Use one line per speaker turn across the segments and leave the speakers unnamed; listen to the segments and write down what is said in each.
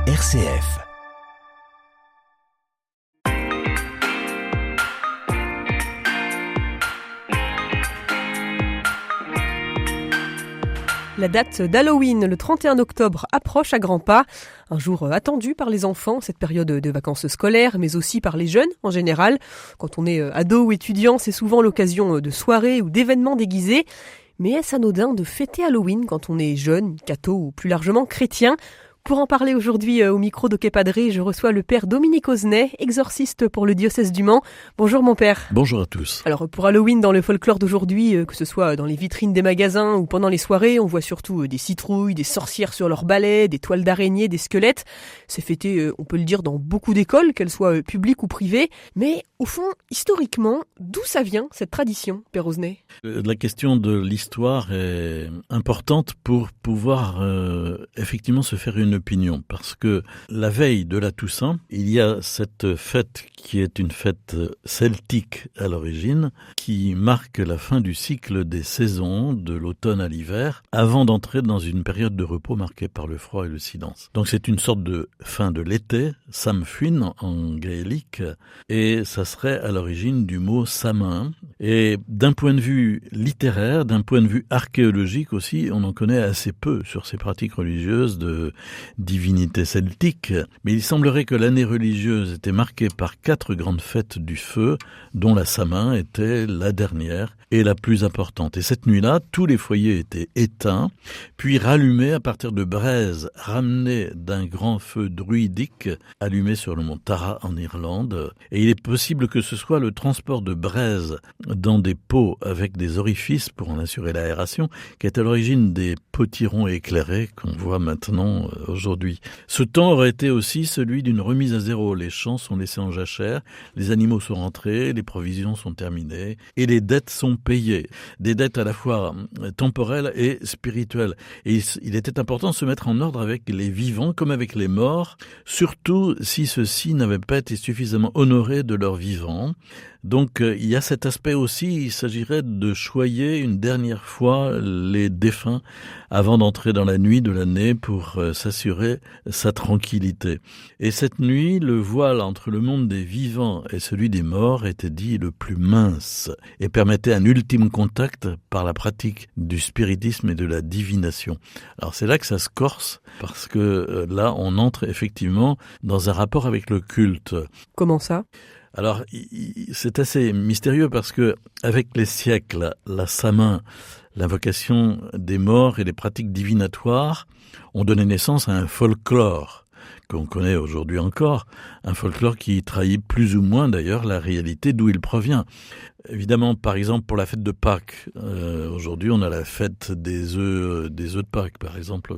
RCF.
La date d'Halloween, le 31 octobre, approche à grands pas. Un jour attendu par les enfants, cette période de vacances scolaires, mais aussi par les jeunes en général. Quand on est ado ou étudiant, c'est souvent l'occasion de soirées ou d'événements déguisés. Mais est-ce anodin de fêter Halloween quand on est jeune, catho ou plus largement chrétien ? Pour en parler aujourd'hui au micro d'Ok Padre, je reçois le père Dominique Oznet, exorciste pour le diocèse du Mans. Bonjour mon père.
Bonjour à tous.
Alors pour Halloween, dans le folklore d'aujourd'hui, que ce soit dans les vitrines des magasins ou pendant les soirées, on voit surtout des citrouilles, des sorcières sur leurs balais, des toiles d'araignées, des squelettes. C'est fêté, on peut le dire, dans beaucoup d'écoles, qu'elles soient publiques ou privées. Mais au fond, historiquement, d'où ça vient cette tradition, père Oznet ?
La question de l'histoire est importante pour pouvoir effectivement se faire une opinion, parce que la veille de la Toussaint, il y a cette fête qui est une fête celtique à l'origine, qui marque la fin du cycle des saisons, de l'automne à l'hiver, avant d'entrer dans une période de repos marquée par le froid et le silence. Donc c'est une sorte de fin de l'été, Samhain en gaélique, et ça serait à l'origine du mot Samin. Et d'un point de vue littéraire, d'un point de vue archéologique aussi, on en connaît assez peu sur ces pratiques religieuses de divinité celtique, mais il semblerait que l'année religieuse était marquée par 4 grandes fêtes du feu, dont la Samin était la dernière et la plus importante. Et cette nuit-là, tous les foyers étaient éteints, puis rallumés à partir de braises ramenées d'un grand feu druidique allumé sur le mont Tara en Irlande. Et il est possible que ce soit le transport de braises dans des pots avec des orifices pour en assurer l'aération, qui est à l'origine des potirons éclairés qu'on voit maintenant aujourd'hui. Ce temps aurait été aussi celui d'une remise à zéro. Les champs sont laissés en jachère, les animaux sont rentrés, les provisions sont terminées et les dettes sont payées. Des dettes à la fois temporelles et spirituelles. Et il était important de se mettre en ordre avec les vivants comme avec les morts, surtout si ceux-ci n'avaient pas été suffisamment honorés de leur vivant. Donc il y a cet aspect aussi, il s'agirait de choyer une dernière fois les défunts avant d'entrer dans la nuit de l'année pour s'assurer sa tranquillité. Et cette nuit, le voile entre le monde des vivants et celui des morts était dit le plus mince et permettait un ultime contact par la pratique du spiritisme et de la divination. Alors c'est là que ça se corse, parce que là on entre effectivement dans un rapport avec le culte.
Comment ça ?
Alors, c'est assez mystérieux parce que, avec les siècles, la Samin, l'invocation des morts et les pratiques divinatoires ont donné naissance à un folklore qu'on connaît aujourd'hui encore, un folklore qui trahit plus ou moins d'ailleurs la réalité d'où il provient. Évidemment, par exemple, pour la fête de Pâques, aujourd'hui on a la fête des œufs de Pâques, par exemple.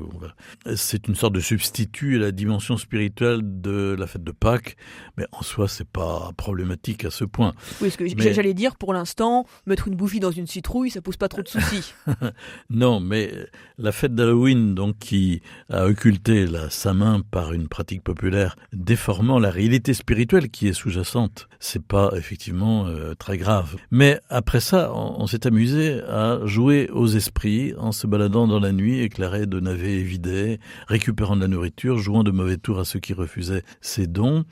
C'est une sorte de substitut à la dimension spirituelle de la fête de Pâques, mais en soi c'est pas problématique à ce point.
Oui, ce que j'allais dire, pour l'instant, mettre une bougie dans une citrouille, ça pose pas trop de soucis.
Non, mais la fête d'Halloween, donc, qui a occulté la Samin par une pratique populaire, déformant la réalité spirituelle qui est sous-jacente, c'est pas effectivement très grave. Mais après ça, on s'est amusé à jouer aux esprits en se baladant dans la nuit, éclairé de navets évidés, récupérant de la nourriture, jouant de mauvais tours à ceux qui refusaient ces dons.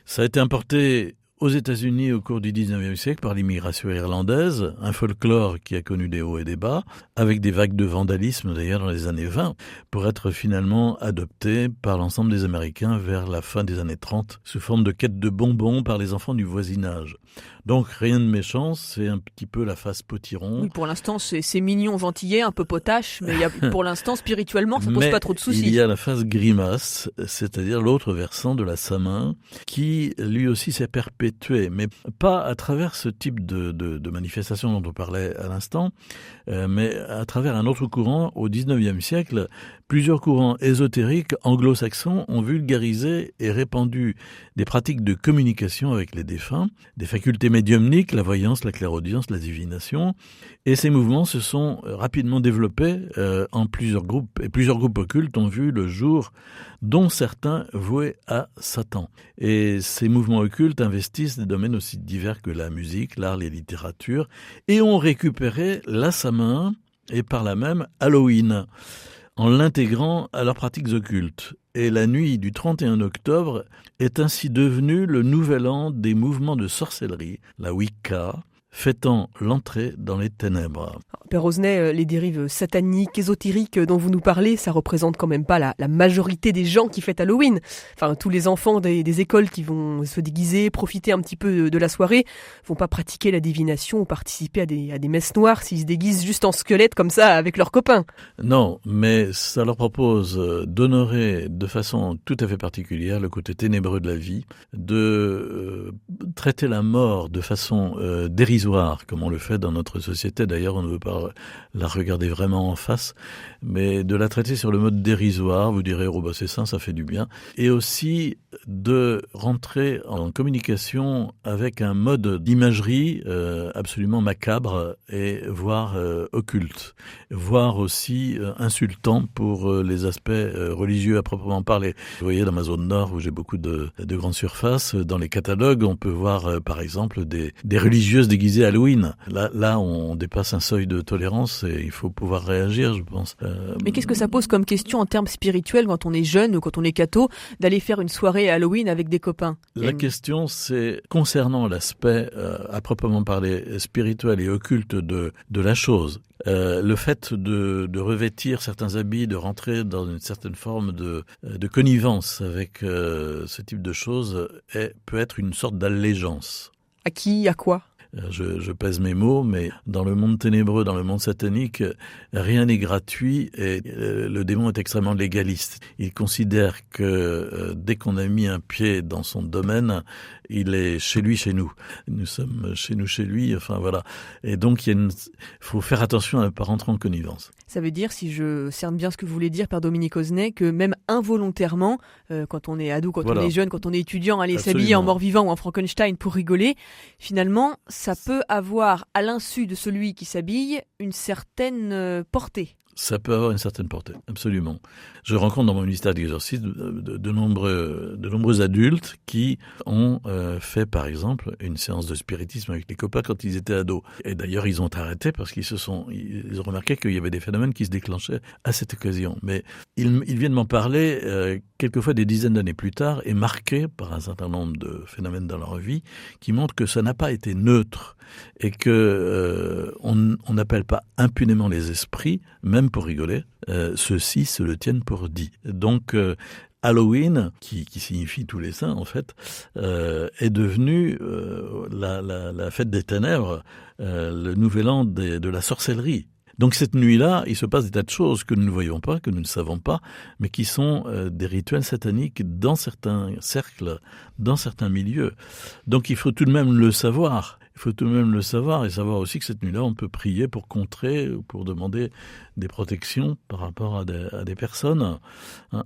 Ça a été importé aux États-Unis au cours du 19e siècle par l'immigration irlandaise, un folklore qui a connu des hauts et des bas, avec des vagues de vandalisme d'ailleurs dans les années 20, pour être finalement adopté par l'ensemble des Américains vers la fin des années 30, sous forme de quête de bonbons par les enfants du voisinage. Donc rien de méchant, c'est un petit peu la face potiron.
Oui, pour l'instant c'est mignon, gentillet, un peu potache, mais pour l'instant spirituellement ça pose pas trop de soucis.
Il y a la face grimace, c'est-à-dire l'autre versant de la Samin, qui lui aussi s'est perpétué, mais pas à travers ce type de manifestation dont on parlait à l'instant, mais à travers un autre courant. Au 19e siècle, plusieurs courants ésotériques anglo-saxons ont vulgarisé et répandu des pratiques de communication avec les défunts, des facultés médiumniques, la voyance, la clairaudience, la divination, et ces mouvements se sont rapidement développés en plusieurs groupes, et plusieurs groupes occultes ont vu le jour, dont certains voués à Satan. Et ces mouvements occultes investissent des domaines aussi divers que la musique, l'art, les littératures, et ont récupéré la Samin et par là même Halloween, en l'intégrant à leurs pratiques occultes. Et la nuit du 31 octobre est ainsi devenue le nouvel an des mouvements de sorcellerie, la Wicca, fêtant l'entrée dans les ténèbres.
Père Osnay, les dérives sataniques, ésotériques dont vous nous parlez, ça représente quand même pas la majorité des gens qui fêtent Halloween. Enfin, tous les enfants des écoles qui vont se déguiser, profiter un petit peu de la soirée, vont pas pratiquer la divination ou participer à des messes noires s'ils se déguisent juste en squelette comme ça avec leurs copains.
Non, mais ça leur propose d'honorer de façon tout à fait particulière le côté ténébreux de la vie, de traiter la mort de façon dérisoire, comme on le fait dans notre société. D'ailleurs, on ne veut pas la regarder vraiment en face, mais de la traiter sur le mode dérisoire. Vous direz, oh bah c'est ça fait du bien. Et aussi de rentrer en communication avec un mode d'imagerie absolument macabre et voire occulte, voire aussi insultant pour les aspects religieux à proprement parler. Vous voyez, dans ma zone nord où j'ai beaucoup de grandes surfaces, dans les catalogues, on peut voir par exemple des religieuses déguisées Halloween. Là, on dépasse un seuil de tolérance et il faut pouvoir réagir, je pense.
Mais qu'est-ce que ça pose comme question en termes spirituels quand on est jeune ou quand on est catho, d'aller faire une soirée Halloween avec des copains?
La question, c'est concernant l'aspect à proprement parler spirituel et occulte de la chose. Le fait de revêtir certains habits, de rentrer dans une certaine forme de connivence avec ce type de choses peut être une sorte d'allégeance.
À qui? À quoi?
Je pèse mes mots, mais dans le monde ténébreux, dans le monde satanique, rien n'est gratuit et le démon est extrêmement légaliste. Il considère que dès qu'on a mis un pied dans son domaine, il est chez lui, chez nous. Nous sommes chez nous, chez lui, enfin voilà. Et donc, faut faire attention à ne pas rentrer en connivence.
Ça veut dire, si je cerne bien ce que vous voulez dire, Père Dominique Osnay, que même involontairement, quand on est ado, quand on est jeune, quand on est étudiant, aller s'habiller en mort-vivant ou en Frankenstein pour rigoler, finalement, ça peut avoir, à l'insu de celui qui s'habille, une certaine portée.
Ça peut avoir une certaine portée, absolument. Je rencontre dans mon ministère d'exorcisme de nombreux adultes qui ont fait, par exemple, une séance de spiritisme avec les copains quand ils étaient ados. Et d'ailleurs, ils ont arrêté parce qu'ils ont remarqué qu'il y avait des phénomènes qui se déclenchaient à cette occasion. Mais ils viennent m'en parler quelquefois des dizaines d'années plus tard et marqués par un certain nombre de phénomènes dans leur vie qui montrent que ça n'a pas été neutre et que on n'appelle pas impunément les esprits, même pour rigoler, ceux-ci se le tiennent pour dit. Donc Halloween, qui signifie tous les saints en fait, est devenu la fête des ténèbres, le nouvel an de la sorcellerie. Donc cette nuit-là, il se passe des tas de choses que nous ne voyons pas, que nous ne savons pas, mais qui sont des rituels sataniques dans certains cercles, dans certains milieux. Donc il faut tout de même le savoir. Il faut tout de même le savoir et savoir aussi que cette nuit-là, on peut prier pour contrer, pour demander des protections par rapport à des personnes.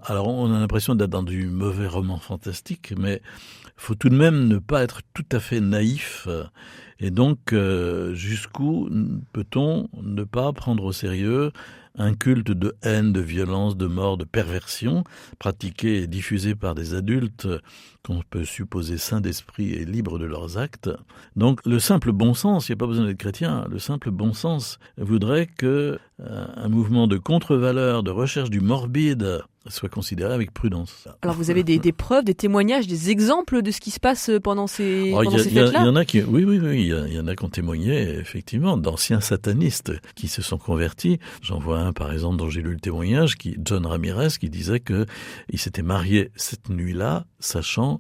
Alors, on a l'impression d'être dans du mauvais roman fantastique, mais il faut tout de même ne pas être tout à fait naïf. Et donc, jusqu'où peut-on ne pas prendre au sérieux un culte de haine, de violence, de mort, de perversion, pratiqué et diffusé par des adultes qu'on peut supposer sains d'esprit et libres de leurs actes. Donc le simple bon sens, il n'y a pas besoin d'être chrétien, le simple bon sens voudrait que un mouvement de contre-valeur, de recherche du morbide soit considéré avec prudence.
Alors vous avez des preuves, des témoignages, des exemples de ce qui se passe pendant ces fêtes-là?
Il y en a qui, oui, il y en a qui ont témoigné, effectivement, d'anciens satanistes qui se sont convertis. J'en vois un, par exemple, dont j'ai lu le témoignage, John Ramirez, qui disait que il s'était marié cette nuit-là, sachant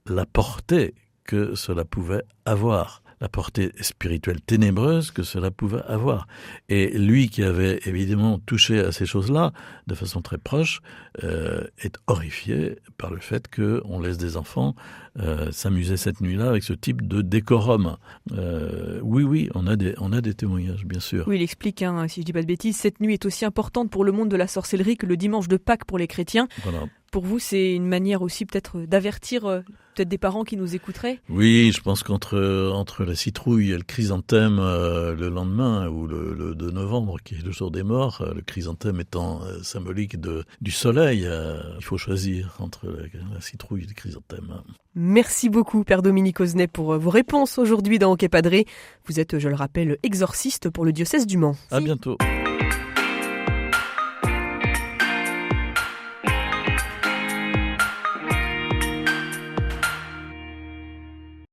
la portée que cela pouvait avoir, la portée spirituelle ténébreuse que cela pouvait avoir. Et lui qui avait évidemment touché à ces choses-là de façon très proche, est horrifié par le fait qu'on laisse des enfants s'amuser cette nuit-là avec ce type de décorum. Oui, on a des témoignages, bien sûr.
Oui, il explique, si je dis pas de bêtises, cette nuit est aussi importante pour le monde de la sorcellerie que le dimanche de Pâques pour les chrétiens. Voilà. Pour vous, c'est une manière aussi peut-être d'avertir peut-être des parents qui nous écouteraient? Oui,
je pense qu'entre la citrouille et le chrysanthème le lendemain, ou le 2 novembre, qui est le jour des morts, le chrysanthème étant symbolique du soleil, il faut choisir entre la citrouille et le chrysanthème.
Merci beaucoup, Père Dominique Osnay, pour vos réponses aujourd'hui dans Ok Padré. Vous êtes, je le rappelle, exorciste pour le diocèse du Mans.
À bientôt.